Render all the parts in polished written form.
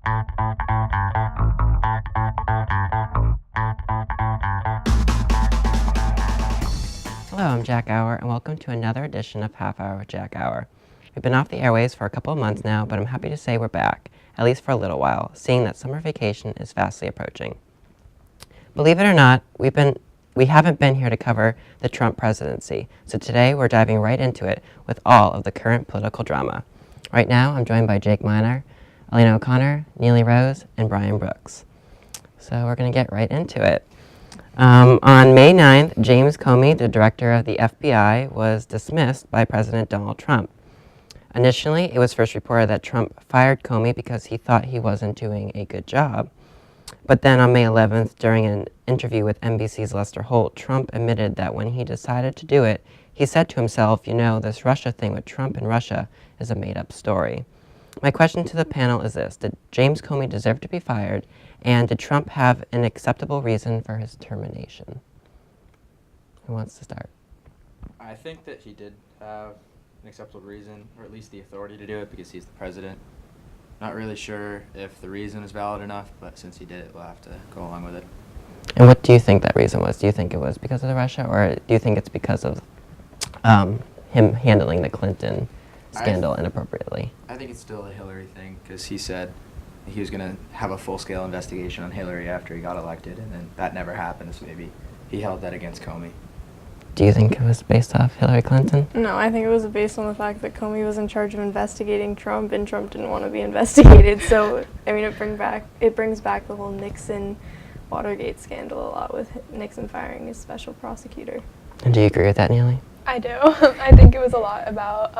Hello, I'm Jack Hour, and welcome to another edition of Half Hour with Jack Hour. We've been off the airways for a couple of months now, but I'm happy to say we're back, at least for a little while, seeing that summer vacation is fastly approaching. Believe it or not, we haven't been here to cover the Trump presidency, so today we're diving right into it with all of the current political drama. Right now, I'm joined by Jake Miner, Elena O'Connor, Neely Rose, and Brian Brooks. So we're going to get right into it. On May 9th, James Comey, the director of the FBI, was dismissed by President Donald Trump. Initially, it was first reported that Trump fired Comey because he thought he wasn't doing a good job. But then on May 11th, during an interview with NBC's Lester Holt, Trump admitted that when he decided to do it, he said to himself, you know, this Russia thing with Trump and Russia is a made-up story. My question to the panel is this: did James Comey deserve to be fired, and did Trump have an acceptable reason for his termination? Who wants to start? I think that he did have an acceptable reason, or at least the authority to do it, because he's the president. Not really sure if the reason is valid enough, but since he did it, we'll have to go along with it. And what do you think that reason was? Do you think it was because of the Russia, or do you think it's because of him handling the Clinton scandal inappropriately? I think it's still a Hillary thing, because he said he was going to have a full-scale investigation on Hillary after he got elected, and then that never happened, so maybe he held that against Comey. Do you think it was based off Hillary Clinton? No, I think it was based on the fact that Comey was in charge of investigating Trump, and Trump didn't want to be investigated. So, I mean, it brings back the whole Nixon Watergate scandal a lot, with Nixon firing his special prosecutor. And do you agree with that, Neely? I do. I think it was a lot about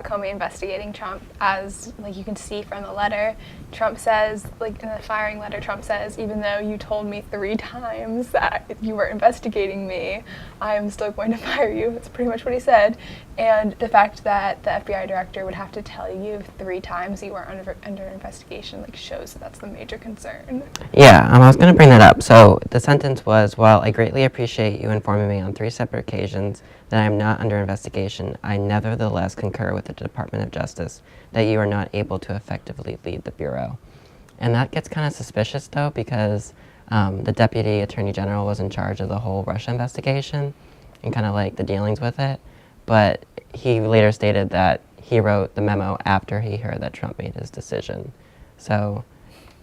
Comey investigating Trump, as like you can see from the letter. Trump says, like in the firing letter, Trump says, even though you told me 3 times that you were investigating me, I am still going to fire you. That's pretty much what he said. And the fact that the FBI director would have to tell you 3 times you were under investigation like shows that that's the major concern. Yeah, I was going to bring that up. So the sentence was, while I greatly appreciate you informing me on 3 separate occasions that I am not under investigation, I nevertheless concur with the Department of Justice that you are not able to effectively lead the Bureau. And that gets kind of suspicious, though, because the Deputy Attorney General was in charge of the whole Russia investigation and kind of like the dealings with it. But he later stated that he wrote the memo after he heard that Trump made his decision. So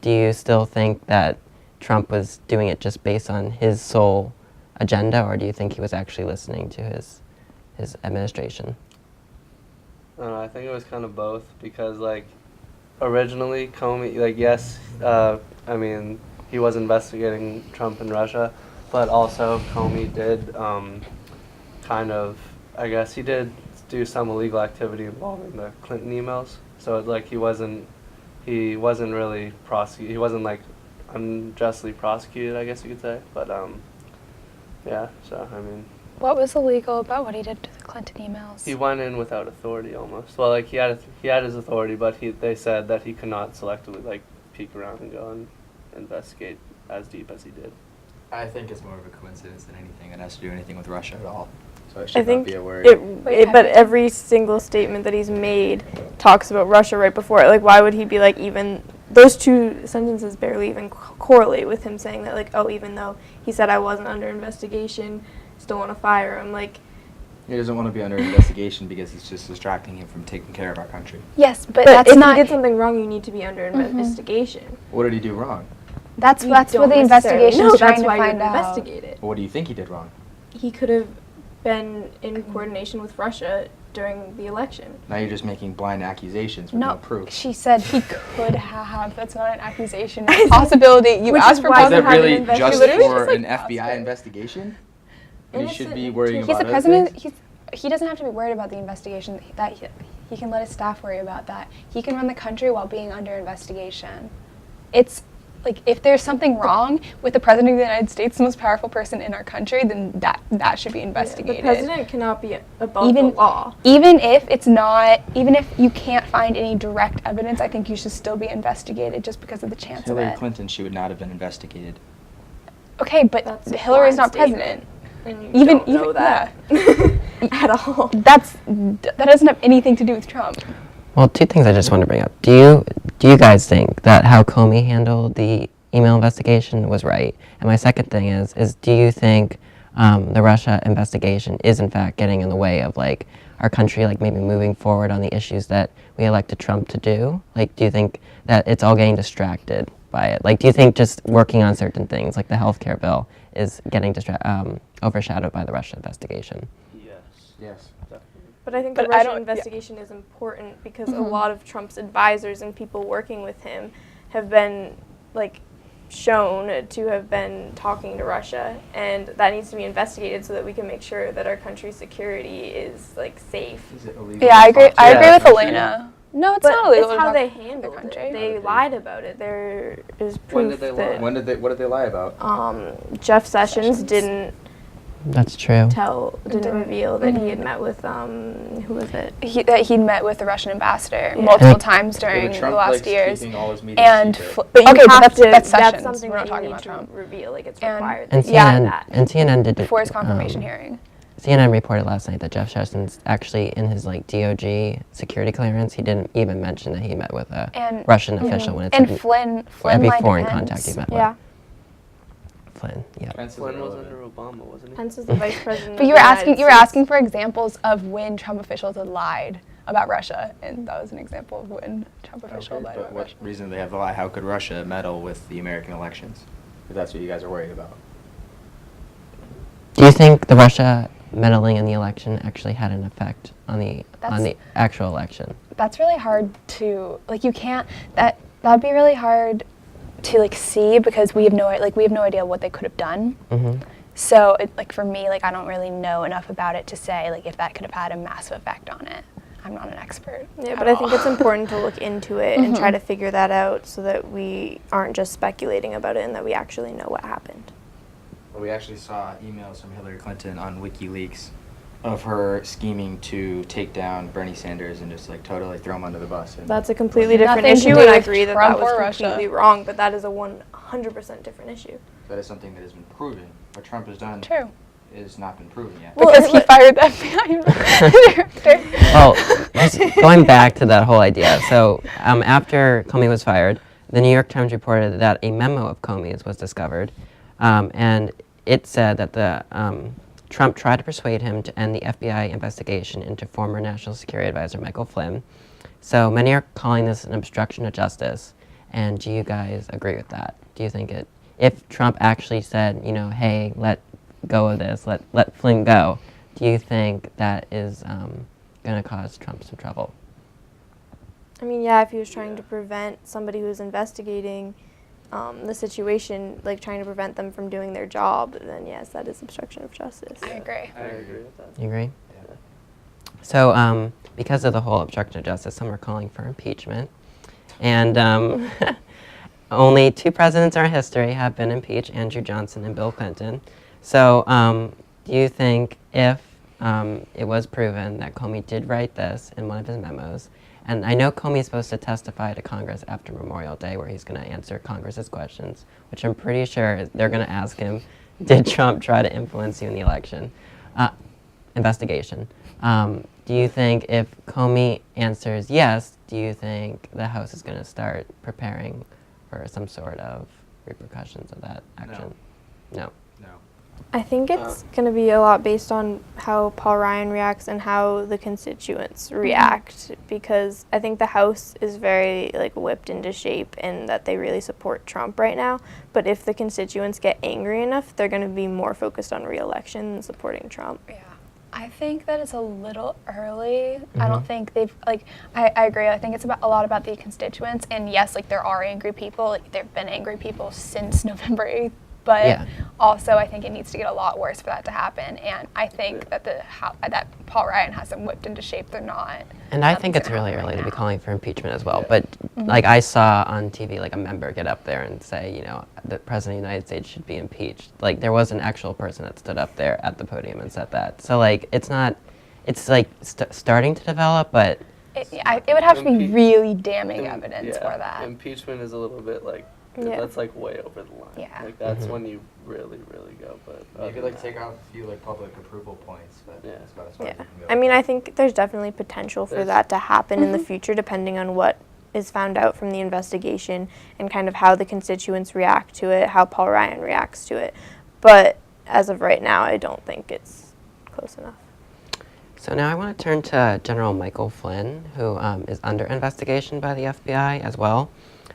do you still think that Trump was doing it just based on his sole agenda, or do you think he was actually listening to his administration? I don't know, I think it was kind of both, because like originally Comey, like yes, I mean he was investigating Trump and Russia, but also Comey did kind of, I guess he did do some illegal activity involving the Clinton emails. So like he wasn't really prosecuted. He wasn't like unjustly prosecuted, I guess you could say. But yeah. So I mean. What was illegal about what he did to the Clinton emails? He went in without authority almost. Well, like he had his authority, but they said that he could not selectively like peek around and go and investigate as deep as he did. I think it's more of a coincidence than anything. It has to do anything with Russia at all. So it should I think not be a worry. but every single statement that he's made talks about Russia right before it. Like, why would he be like, even those 2 sentences barely even correlate with him saying that, like, oh, even though he said I wasn't under investigation, still want to fire him. Like, He doesn't want to be under investigation because it's just distracting him from taking care of our country. Yes, but that's that's if not. he did something wrong, you need to be under investigation. What did he do wrong? That's You what don't the necessarily investigation's know, trying that's to why find you out. investigate it. What do you think he did wrong? He could have been in coordination with Russia during the election. Now you're just making blind accusations with no proof. She said he could have. That's not an accusation. It's a possibility. You Which asked is for why Is that have an really investigation. just Literally for just, like, an FBI possible. investigation? And he should Innocent be worrying until- He's about the other president. things? He doesn't have to be worried about the investigation. That he can let his staff worry about that. He can run the country while being under investigation. It's like if there's something wrong with the president of the United States, the most powerful person in our country, then that should be investigated. The president cannot be above the law. Even if it's not, even if you can't find any direct evidence, I think you should still be investigated just because of the chance of Hillary it. Clinton, she would not have been investigated. Okay, but That's a Hillary's blind not statement. president. And you don't know that yeah. at all. That doesn't have anything to do with Trump. Well, two things I just want to bring up. Do you guys think that how Comey handled the email investigation was right? And my second thing is do you think the Russia investigation is in fact getting in the way of like our country like maybe moving forward on the issues that we elected Trump to do? Like, do you think that it's all getting distracted by it? Like, do you think just working on certain things like the healthcare bill is getting overshadowed by the Russia investigation? Yes. But I think But the I Russia don't- investigation is important because a lot of Trump's advisors and people working with him have been like shown to have been talking to Russia, and that needs to be investigated so that we can make sure that our country's security is like safe. Is it illegal? Yeah, I to agree. talk to I the agree with country? Elena. No, it's But not illegal. it's to how talk they to the handled it. country. They lied about it. There is proof When did they lie? that What did they lie about? Jeff Sessions didn't That's true. didn't reveal that he had met with who was it? That he'd met with the Russian ambassador multiple times Yeah, during but the Trump last likes years. keeping all his meetings And secret. But you okay, but have that's to, that's Sessions. something We're not that talking you about need Trump. to reveal. Like it's And- required. And that you CNN, do that. and CNN did Before his confirmation um, hearing. CNN reported last night that Jeff Sessions actually, in his like DOJ security clearance, he didn't even mention that he met with a And- Russian official when it's And like, Flynn for every lied to foreign Pence. contact he met Yeah. with. Flynn, yeah. Pence is Flynn was irrelevant. under Obama, wasn't he? Pence is the vice president. But of you the were asking United you were States. asking for examples of when Trump officials had lied about Russia, and that was an example of when Trump official Okay, lied but about what Russia. reason do they have to lie? How could Russia meddle with the American elections? If that's what you guys are worried about. Do you think the Russia meddling in the election actually had an effect on the That's- actual election? That's really hard to like. You can't that'd be really hard to like see because we have no idea what they could have done. Mm-hmm. So like for me, like I don't really know enough about it to say like if that could have had a massive effect on it. I'm not an expert. Yeah, at but I think all. it's important to look into it and try to figure that out so that we aren't just speculating about it and that we actually know what happened. Well, we actually saw emails from Hillary Clinton on WikiLeaks of her scheming to take down Bernie Sanders and just like totally throw him under the bus. And That's a completely different Nothing to issue, do and I with agree that Trump that was or Russia. completely wrong, but that is a 100% different issue. that is something that has been proven. What Trump has done True. is not been proven yet. Well, Because he it- fired the FBI director. Well, just going back to that whole idea. So after Comey was fired, the New York Times reported that a memo of Comey's was discovered, and it said that Trump tried to persuade him to end the FBI investigation into former National Security Advisor Michael Flynn. So many are calling this an obstruction of justice. And do you guys agree with that? Do you think if Trump actually said, hey, let go of this, let Flynn go, do you think that is going to cause Trump some trouble? I mean, yeah, if he was trying to prevent somebody who was investigating the situation, like trying to prevent them from doing their job, then yes, that is obstruction of justice. I agree. I agree with that. You agree? So because of the whole obstruction of justice, some are calling for impeachment. And only 2 presidents in our history have been impeached, Andrew Johnson and Bill Clinton. So do you think if it was proven that Comey did write this in one of his memos, and I know Comey is supposed to testify to Congress after Memorial Day where he's going to answer Congress's questions, which I'm pretty sure they're going to ask him, did Trump try to influence you in the election? Investigation. Do you think if Comey answers yes, do you think the House is going to start preparing for some sort of repercussions of that action? No. No. I think it's going to be a lot based on how Paul Ryan reacts and how the constituents react, because I think the House is very whipped into shape and that they really support Trump right now. But if the constituents get angry enough, they're going to be more focused on re-election than supporting Trump. Yeah. I think that it's a little early. I don't think they've I agree. I think it's a lot about the constituents, and yes, there are angry people. There've been angry people since November 8th, but also I think it needs to get a lot worse for that to happen. And I think that that Paul Ryan has them whipped into shape. They're not. And I think it's really early to be calling for impeachment as well. But I saw on TV a member get up there and say, the President of the United States should be impeached. There was an actual person that stood up there at the podium and said that. So it's not, it's starting to develop, but It would have to be really damning evidence for that. Impeachment is a little bit Yeah. that's like way over the line. Yeah. Like that's Mhm. when you really, really go. But You other could than like take that- off a few like public approval points, but Yeah. that's about as far Yeah. as you can go. I mean, I think there's definitely potential for There's- that to happen in the Mhm. future, depending on what is found out from the investigation and kind of how the constituents react to it, how Paul Ryan reacts to it. But as of right now, I don't think it's close enough. So now I want to turn to General Michael Flynn, who is under investigation by the FBI as well.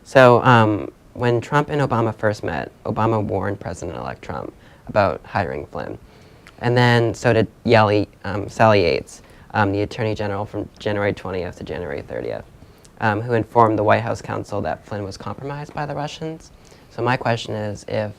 So when Trump and Obama first met, Obama warned President-elect Trump about hiring Flynn. And then so did Sally Yates, the Attorney General from January 20th to January 30th, who informed the White House counsel that Flynn was compromised by the Russians. So my question is, if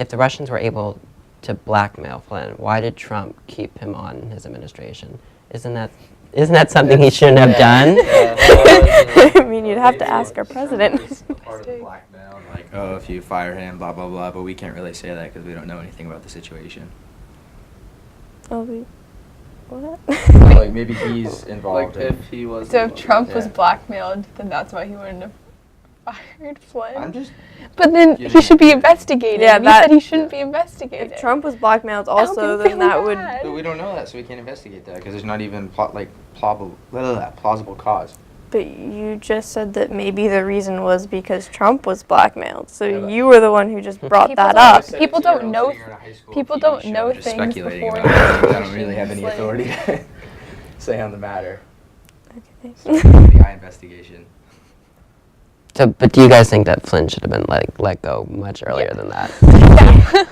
the Russians were able to blackmail Flynn, why did Trump keep him on in his administration? Isn't that something he shouldn't have done? I mean, you'd have to ask our president. It's a part of the blackmail, like, oh, if you fire him, blah, blah, blah, but we can't really say that because we don't know anything about the situation. Oh, what? Like, maybe he's Like involved in... if he was. So if Trump was Yeah. blackmailed, then that's why he wouldn't have fired Flynn. I'm just... But then You he should be didn't- investigated. Yeah, and you said that- he shouldn't be investigated. If Trump was blackmailed That would also, be then really that would... bad. But we don't know that, so we can't investigate that because there's not even plausible cause. But you just said that maybe the reason was because Trump was blackmailed. So Yeah, but- you were the one who just brought People that don't- up. People don't know people don't know just things speculating before about things. I don't investigation really have any is, like- authority to say on the matter. Okay. So the eye investigation. So, but do you guys think that Flynn should have been let go much earlier than that?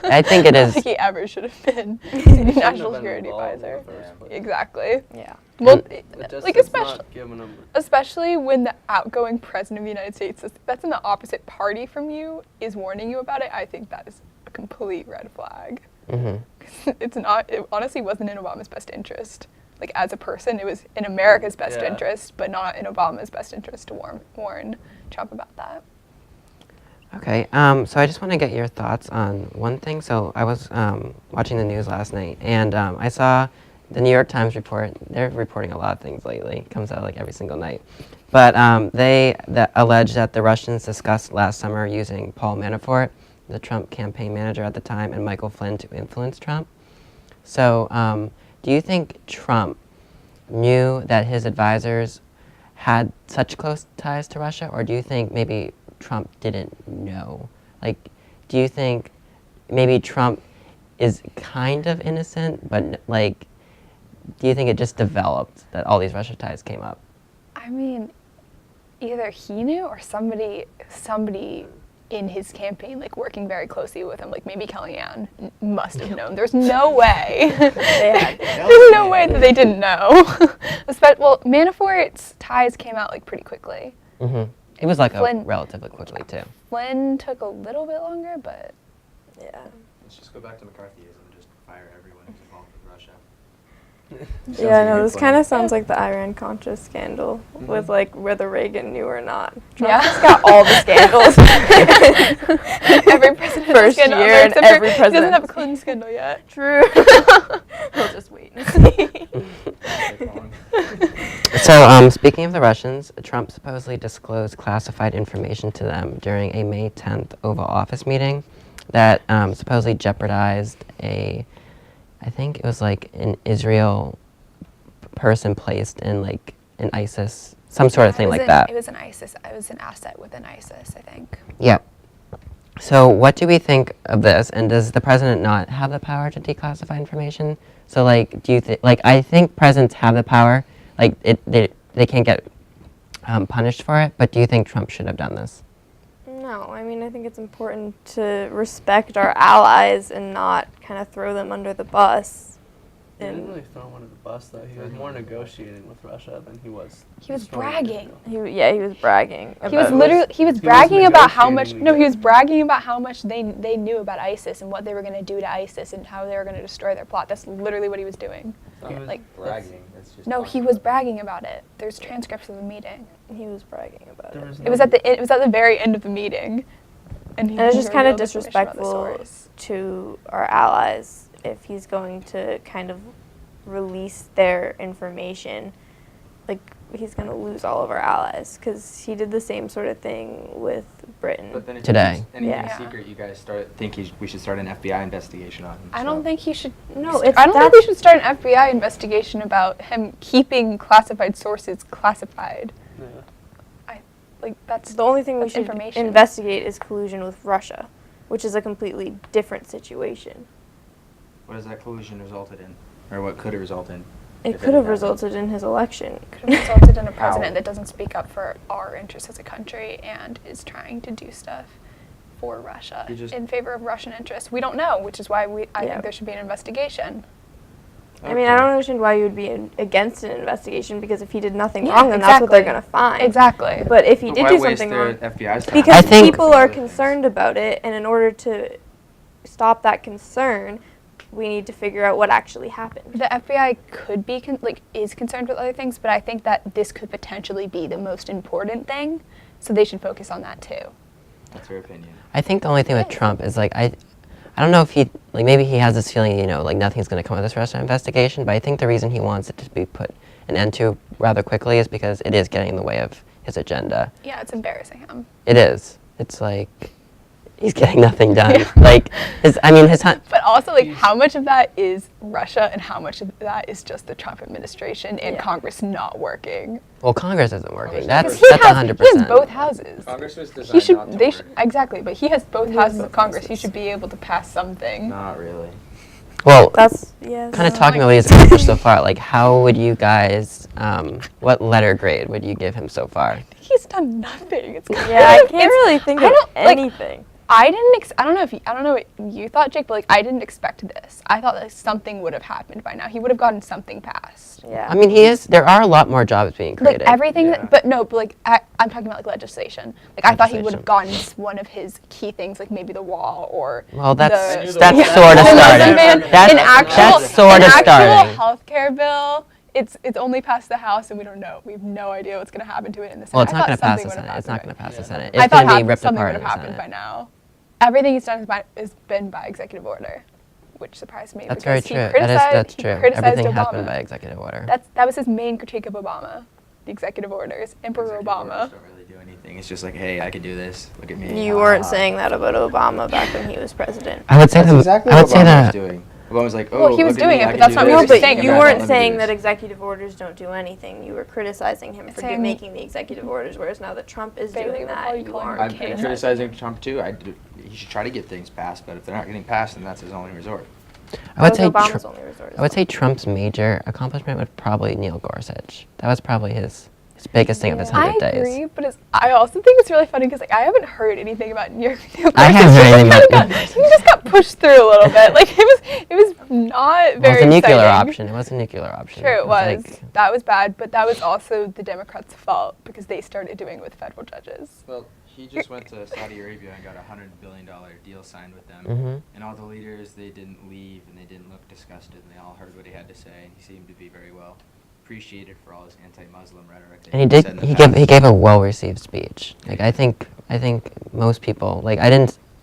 I think it I is. don't think he ever should have been He shouldn't have national been security involved in the advisor. first place. Exactly. Yeah. Well, It just like is especially not giving him. especially when the outgoing president of the United States that's in the opposite party from you is warning you about it. I think that is a complete red flag. Mhm. It's not. It honestly wasn't in Obama's best interest. Like as a person, it was in America's best Yeah. interest, but not in Obama's best interest to warn Trump about that. Okay, so I just want to get your thoughts on one thing. So I was watching the news last night, and I saw the New York Times report. They're reporting a lot of things lately. It comes out like every single night. But they allege that the Russians discussed last summer using Paul Manafort, the Trump campaign manager at the time, and Michael Flynn to influence Trump. So do you think Trump knew that his advisors had such close ties to Russia, or do you think maybe Trump didn't know? Like, do you think maybe Trump is kind of innocent, but like, do you think it just developed that all these Russia ties came up? I mean, either he knew or somebody in his campaign, like working very closely with him, like maybe Kellyanne must have known. There's no way. There's no way that they didn't know. Well, Manafort's ties came out like pretty quickly. Mm-hmm. It was like Flynn- relatively quickly too. Flynn took a little bit longer, but Yeah. Let's just go back to McCarthyism and just fire everyone who's involved with Russia. Yeah, no, this kind of sounds like the Iran-Contra scandal with like whether Reagan knew or not. Trump Yeah. just got all the scandals. every president First scandal year ever, and except for every He doesn't president. have a Clinton scandal yet. True. We'll just wait and see. So, speaking of the Russians, Trump supposedly disclosed classified information to them during a May 10th Oval Office meeting that supposedly jeopardized I think it was like an Israel person placed in like an ISIS, some sort of thing like that. It was an ISIS. It was an asset within ISIS, I think. Yeah. So what do we think of this? And does the president not have the power to declassify information? So like, do you think, like, I think presidents have the power, like they can't get punished for it, but do you think Trump should have done this? No, I mean, I think it's important to respect our allies and not kind of throw them under the bus. He didn't And really throw him under the bus though. He was more negotiating with Russia than he was. He was destroying bragging. Israel. he was bragging. He was about- literally he was was bragging about how much negotiating no he was again. bragging about how much they knew about ISIS and what they were going to do to ISIS and how they were going to destroy their plot. That's literally what he was doing. He was like bragging. That's just No, he was bragging about it. There's transcripts of the meeting. He was bragging about There it. was It was at the very end of the meeting. And he And it's he just kind of revealed information about the disrespectful source. to our allies if he's going to kind of release their information. Like, he's going to lose all of our allies because he did the same sort of thing with Britain. But then if Today. it's anything Yeah. secret, you guys think we should start an FBI investigation on him. I don't think he should. No, I don't think we should start an FBI investigation about him keeping classified sources classified. Yeah. That's The only thing we that's should information. investigate is collusion with Russia, which is a completely different situation. What has that collusion resulted in? Or what could it result in? It if could have happened? resulted in his election. Could have resulted in a How? president that doesn't speak up for our interests as a country and is trying to do stuff for Russia He just- in favor of Russian interests. We don't know, which is why I Yeah. think there should be an investigation. I mean, I don't understand why you would be against an investigation because if he did nothing Yeah, wrong, then that's what they're exactly. going to find. Exactly. But if he But did why do waste something their wrong, FBI's time? because I think- people are Other things. concerned about it, and in order to stop that concern, we need to figure out what actually happened. The FBI could be is concerned with other things, but I think that this could potentially be the most important thing, so they should focus on that too. That's your opinion. I think the only thing with Trump is like I don't know if he like maybe he has this feeling like nothing's going to come of this Russia investigation, but I think the reason he wants it to be put an end to rather quickly is because it is getting in the way of his agenda. Yeah, it's embarrassing him. It is. It's like he's getting nothing done. Like his But also, how much of that is Russia and how much of that is just the Trump administration and Yeah. Congress not working? well, Congress isn't working. Congress That's is- that's 100%. He has both houses. Congress was He designed should. not to They work. should exactly, but he has both He has houses of both Congress. He houses. should be able to pass something. Not really. Well, That's, yeah. kind of so- talking about what he's accomplished so far. Like, how would you guys? What letter grade would you give him so far? He's done nothing. It's kind Yeah, I of- can't it's- really think I of don't, like, anything. I didn't. I don't know if I don't know what you thought, Jake, but I didn't expect this. I thought that something would have happened by now. He would have gotten something passed. Yeah. I mean, he is. There are a lot more jobs being Like created. everything, Yeah. but no, but I'm talking about legislation. I thought he would have Legislation. gotten one of his key things, like maybe the wall or. Well, that's knew the that's wall. sort of The Muslim starting. ban, That's an actual, that's sort an of actual starting. healthcare bill. It's only passed the House, and we don't know. We have no idea what's going to happen to it in the Senate. Well, it's I not going thought to pass something the would have Senate. It's not happened going to pass the Yeah. Senate. I It's thought going to be ripped something apart would in have the happened by Senate. now. Everything he's done has been by executive order, which surprised me. That's very because he true. criticized- That's he true. criticized Everything has Obama. been by executive order. That was his main critique of Obama, the executive orders. Emperor Executive Obama. orders don't really do anything. It's just like, hey, I can do this. Look at me. You Ah. weren't saying that about Obama back when he was president. I would say That's that. exactly I what would say Obama was that. doing. Obama was like, oh, Well, he was look at doing me, it, I but can that's do not this. what No, he was but saying you about weren't Let me saying do that this. executive orders don't do anything. You were criticizing him for Saying- making the executive orders, whereas now that Trump is Bailey doing would that, probably you call him aren't. a I'm king. criticizing Trump too. He should try to get things passed, but if they're not getting passed, then that's his only resort. I would That say. was Obama's only resort. I would say Trump's major accomplishment would probably Neil Gorsuch. That was probably his biggest thing of his Yeah. 100 I days. agree, but I also think it's really funny because I haven't heard anything about New York. I haven't heard anything about He just got pushed through a little bit. It was not Well, very. it's a nuclear exciting. option. It was a nuclear option. True, it was. like- That was bad, but that was also the Democrats' fault because they started doing it with federal judges. Well, he just went to Saudi Arabia and got a $100 billion deal signed with them. Mhm. And all the leaders, they didn't leave and they didn't look disgusted and they all heard what he had to say. And he seemed to be very well appreciated for all his anti-Muslim rhetoric. that And he said did. in the He past. gave a well-received speech. Like I think most people like.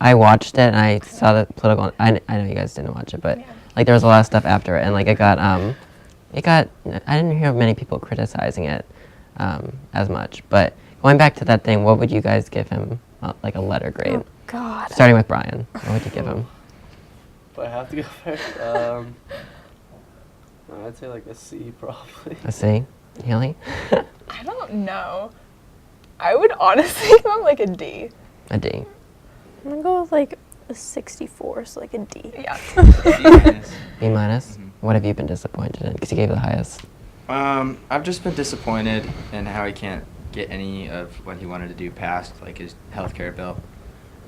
I watched it and I saw the political. I know you guys didn't watch it, but Yeah. like there was a lot of stuff after it, and like it got. I didn't hear many people criticizing it as much. But going back to that thing, what would you guys give him? Like a letter grade, Oh God. starting with Brian. What would you give him? But I have to go first. I'd say like a C probably. A C. Haley? I don't know. I would honestly give him like a D. A D. I'm gonna go with like a 64, so like a D. Yeah. B minus. Mhm. What have you been disappointed in? Because you gave the highest. I've just been disappointed in how he can't get any of what he wanted to do passed, like his healthcare bill,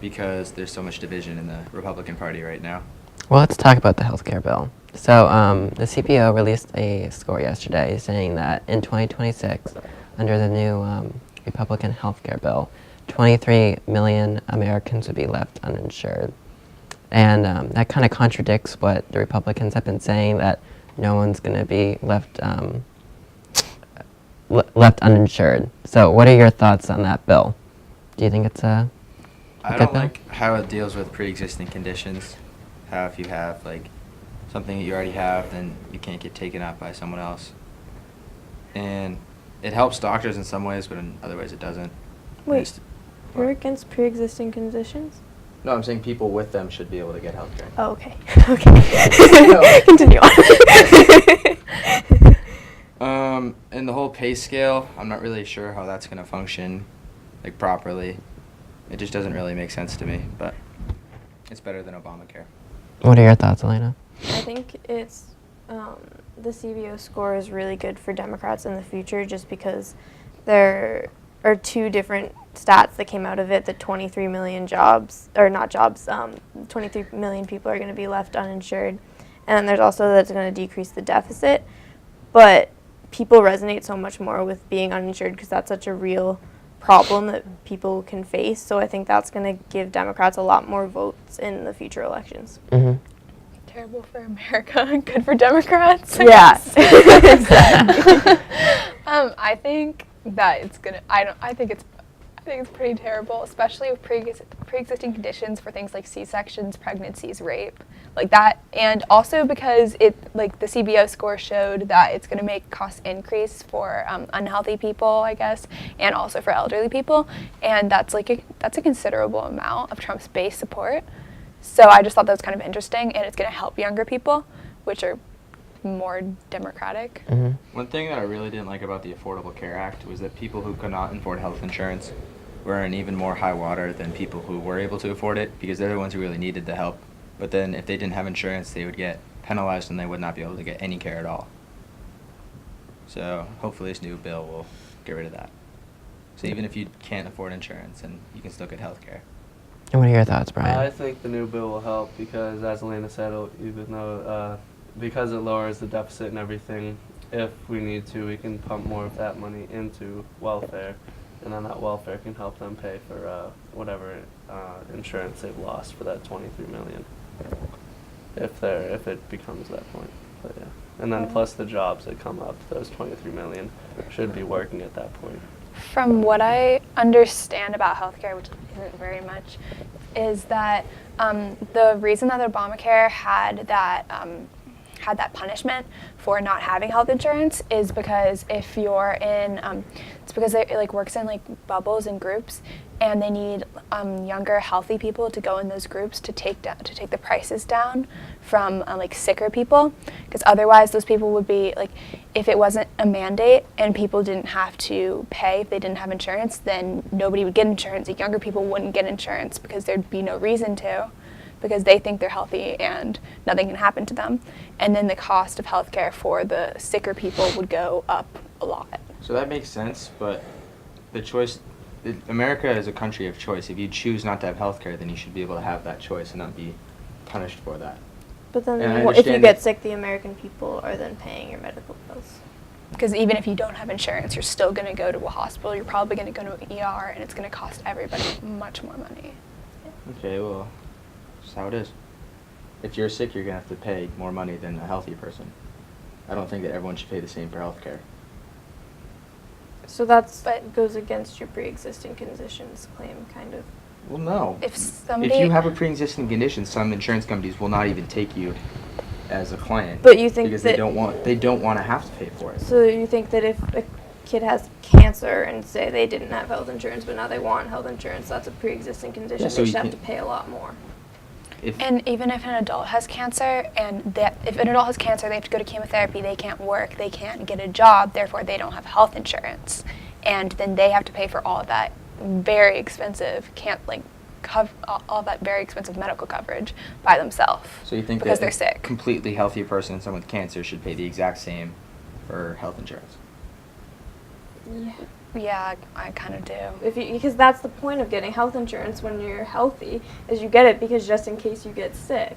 because there's so much division in the Republican Party right now. Well, let's talk about the healthcare bill. So, the CPO released a score yesterday saying that in 2026, under the new Republican healthcare bill, 23 million Americans would be left uninsured. And that kind of contradicts what the Republicans have been saying, that no one's going to be left uninsured. So, what are your thoughts on that bill? Do you think it's a I good don't bill? like how it deals with pre-existing conditions. How if you have like something that you already have, then you can't get taken up by someone else. And it helps doctors in some ways, but in other ways it doesn't. Wait, It's- you're against pre-existing conditions? No, I'm saying people with them should be able to get health care. Oh, okay. Okay. Continue on. And the whole pay scale, I'm not really sure how that's going to function, like, properly. It just doesn't really make sense to me, but it's better than Obamacare. What are your thoughts, Elena? I think it's the CBO score is really good for Democrats in the future just because there are two different stats that came out of it, that 23 million jobs, or not jobs, 23 million people are going to be left uninsured. And then there's also that it's going to decrease the deficit. But people resonate so much more with being uninsured because that's such a real problem that people can face. So I think that's going to give Democrats a lot more votes in the future elections. Mm-hmm. Terrible for America, good for Democrats. I Yeah, guess. exactly. I think that it's gonna. I think it's pretty terrible, especially with pre-existing conditions for things like C-sections, pregnancies, rape, like that, and also because the CBO score showed that it's going to make costs increase for unhealthy people, I guess, and also for elderly people, and that's a considerable amount of Trump's base support. So I just thought that was kind of interesting, and it's going to help younger people, which are more democratic. Mm-hmm. One thing that I really didn't like about the Affordable Care Act was that people who could not afford health insurance were in even more high water than people who were able to afford it, because they're the ones who really needed the help. But then if they didn't have insurance, they would get penalized and they would not be able to get any care at all. So hopefully this new bill will get rid of that. So even if you can't afford insurance, and you can still get health care. And what are your thoughts, Brian? I think the new bill will help because, as Elena said, even though because it lowers the deficit and everything, if we need to, we can pump more of that money into welfare, and then that welfare can help them pay for whatever insurance they've lost for that 23 million, if it becomes that point. But yeah, and then plus the jobs that come up, those 23 million should be working at that point. From what I understand about healthcare, which isn't very much, is that the reason that Obamacare had that punishment for not having health insurance is because if you're in, it's because it works in bubbles and groups, and they need younger, healthy people to go in those groups to take the prices down from sicker people, because otherwise those people would be if it wasn't a mandate and people didn't have to pay if they didn't have insurance, then nobody would get insurance. Younger people wouldn't get insurance because there'd be no reason to, because they think they're healthy and nothing can happen to them. And then the cost of healthcare for the sicker people would go up a lot. So that makes sense, but America is a country of choice. If you choose not to have health care, then you should be able to have that choice and not be punished for that. But then And I if you understand get that- sick, the American people are then paying your medical bills. Because even if you don't have insurance, you're still going to go to a hospital. You're probably going to go to an ER, and it's going to cost everybody much more money. Okay, well, that's how it is. If you're sick, you're going to have to pay more money than a healthy person. I don't think that everyone should pay the same for health care. So that goes against your pre-existing conditions claim, kind of. Well, no. If you have a pre-existing condition, some insurance companies will not even take you as a client. But you think because that they don't want to have to pay for it. So you think that if a kid has cancer and say they didn't have health insurance, but now they want health insurance, that's a pre-existing condition. Yeah, so they you should have can- to pay a lot more. And even if an adult has cancer, if an adult has cancer, they have to go to chemotherapy, they can't work, they can't get a job, therefore they don't have health insurance. And then they have to pay for all of that very expensive, all that very expensive medical coverage by themselves. So you think because that they're sick. a completely healthy person and someone with cancer should pay the exact same for health insurance? Yeah. Yeah, I kind of do. Because that's the point of getting health insurance when you're healthy, is you get it because just in case you get sick.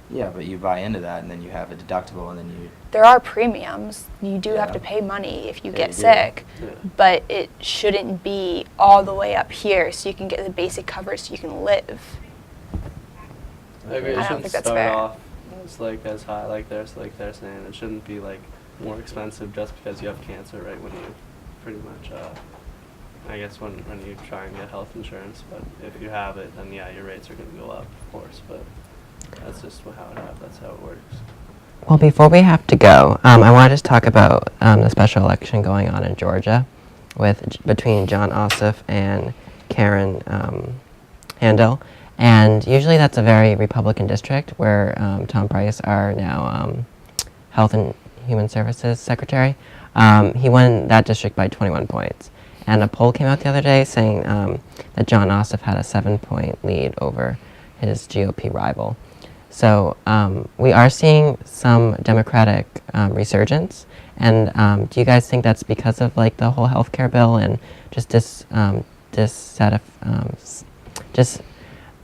Yeah, but you buy into that and then you have a deductible and then you... There are premiums. You do have Yeah. to pay money if you Yeah, get you do. sick, Yeah. but it shouldn't be all the way up here so you can get the basic coverage so you can live. I agree. I It don't shouldn't think that's start fair. off as high like they're saying. It shouldn't be more expensive just because you have cancer, right? When you pretty much, I guess when you try and get health insurance. But if you have it, then yeah, your rates are going to go up, of course. But that's just that's how it works. Well, before we have to go, I want to just talk about the special election going on in Georgia between John Ossoff and Karen Handel. And usually that's a very Republican district where Tom Price, our now Health and Human Services Secretary, he won that district by 21 points. And a poll came out the other day saying that John Ossoff had a 7-point lead over his GOP rival. So we are seeing some Democratic resurgence. And do you guys think that's because of like the whole health care bill and just this set of just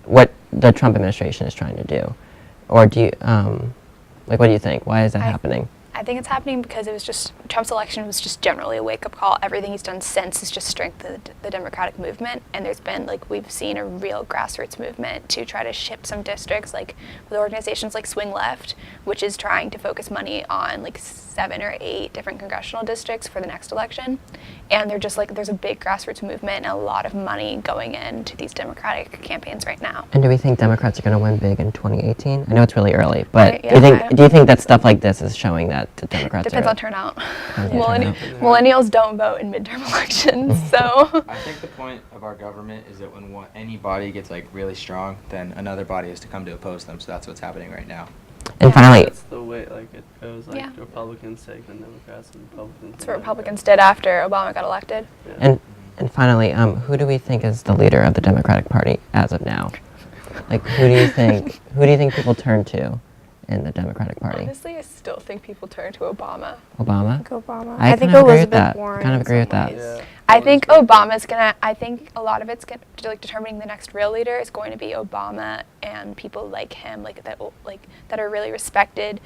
what the Trump administration is trying to do? Or do you what do you think? Why is that happening? I think it's happening because it was just Trump's election was just generally a wake-up call. Everything he's done since has just strengthened the Democratic movement, and there's been we've seen a real grassroots movement to try to shift some districts, like with organizations like Swing Left, which is trying to focus money on 7 or 8 different congressional districts for the next election, and they're just there's a big grassroots movement and a lot of money going into these Democratic campaigns right now. And do we think Democrats are going to win big in 2018? I know it's really early, but Yeah, do you think that stuff like this is showing that the Democrats Depends are... on turnout. Turnout. Millennials don't vote in midterm elections, so. I think the point of our government is that when any body gets really strong, then another body has to come to oppose them. So that's what's happening right now. And finally, That's the way it goes. Yeah. Republicans take the Democrats and Republicans. That's what Republicans did after Obama got elected. Yeah. and finally, who do we think is the leader of the Democratic Party as of now? Who do you think people turn to in the Democratic Party? Honestly, I still think people turn to Obama. Obama? Like Obama. I I think kind of agree with Elizabeth that. Warren. Kind of in agree with some that. ways. Yeah. I think Obama's gonna. I think a lot of it's gonna, determining the next real leader is going to be Obama and people like him, that are really respected,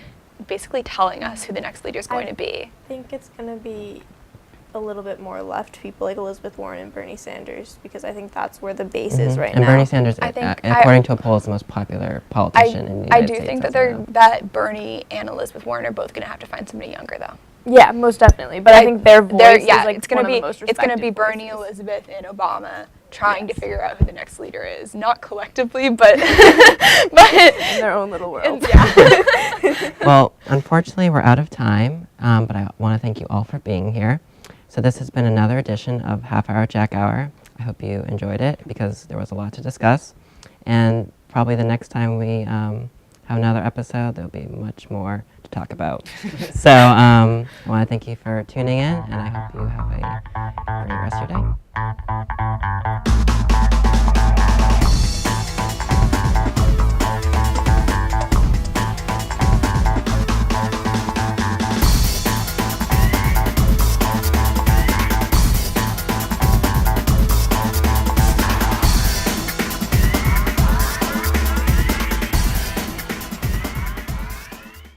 basically telling us who the next leader is going to be. I think it's going to be a little bit more left people like Elizabeth Warren and Bernie Sanders, because I think that's where the base is right and now. Bernie Sanders, I think according to a poll, is the most popular politician in the I United do States. think as that of now. that Bernie and Elizabeth Warren are both going to have to find somebody younger, though. Yeah, most definitely. But I think their voice is it's one gonna of be the most it's gonna be respected Bernie, voices. Elizabeth, and Obama trying to figure out who the next leader is, not collectively, but in their own little world. Yeah. Well, unfortunately, we're out of time, but I want to thank you all for being here. So this has been another edition of Half Hour Jack Hour. I hope you enjoyed it because there was a lot to discuss. And probably the next time we have another episode, there'll be much more to talk about. So I want to thank you for tuning in, and I hope you have a great rest of your day.